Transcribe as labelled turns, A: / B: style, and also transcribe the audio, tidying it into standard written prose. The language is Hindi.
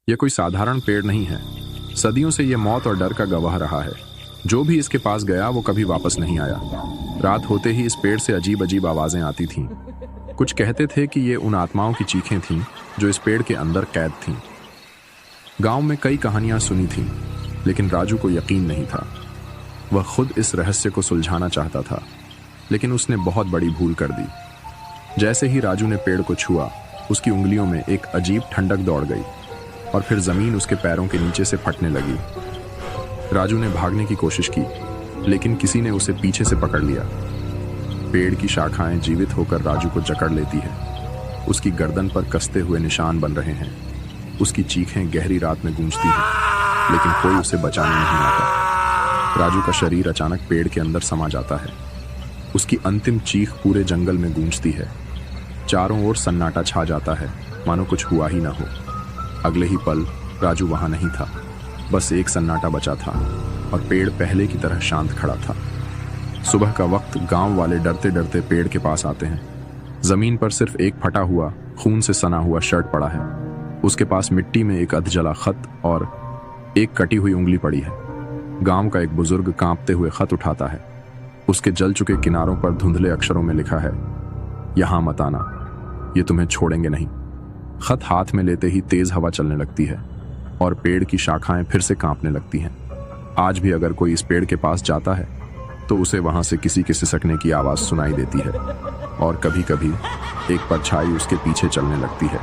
A: यह कोई साधारण पेड़ नहीं है। सदियों से यह मौत और डर का गवाह रहा है। जो भी इसके पास गया वो कभी वापस नहीं आया। रात होते ही इस पेड़ से अजीब अजीब आवाजें आती थीं। कुछ कहते थे कि ये उन आत्माओं की चीखें थीं जो इस पेड़ के अंदर कैद थीं। गांव में कई कहानियां सुनी थीं, लेकिन राजू को यकीन नहीं था। वह खुद इस रहस्य को सुलझाना चाहता था, लेकिन उसने बहुत बड़ी भूल कर दी। जैसे ही राजू ने पेड़ को छुआ, उसकी उंगलियों में एक अजीब ठंडक दौड़ गई और फिर जमीन उसके पैरों के नीचे से फटने लगी। राजू ने भागने की कोशिश की, लेकिन किसी ने उसे पीछे से पकड़ लिया। पेड़ की शाखाएं जीवित होकर राजू को जकड़ लेती है। उसकी गर्दन पर कसते हुए निशान बन रहे हैं। उसकी चीखें गहरी रात में गूंजती हैं, लेकिन कोई उसे बचाने नहीं आता। राजू का शरीर अचानक पेड़ के अंदर समा जाता है। उसकी अंतिम चीख पूरे जंगल में गूंजती है। चारों ओर सन्नाटा छा जाता है, मानो कुछ हुआ ही ना हो। अगले ही पल राजू वहां नहीं था। बस एक सन्नाटा बचा था और पेड़ पहले की तरह शांत खड़ा था। सुबह का वक्त गांव वाले डरते डरते पेड़ के पास आते हैं। जमीन पर सिर्फ एक फटा हुआ, खून से सना हुआ शर्ट पड़ा है। उसके पास मिट्टी में एक अधजला खत और एक कटी हुई उंगली पड़ी है। गांव का एक बुजुर्ग कांपते हुए खत उठाता है। उसके जल चुके किनारों पर धुंधले अक्षरों में लिखा है, यहां मत आना, ये तुम्हें छोड़ेंगे नहीं। खत हाथ में लेते ही तेज हवा चलने लगती है और पेड़ की शाखाएं फिर से कांपने लगती हैं। आज भी अगर कोई इस पेड़ के पास जाता है तो उसे वहां से किसी के सिसकने की आवाज सुनाई देती है और कभी कभी एक परछाई उसके पीछे चलने लगती है।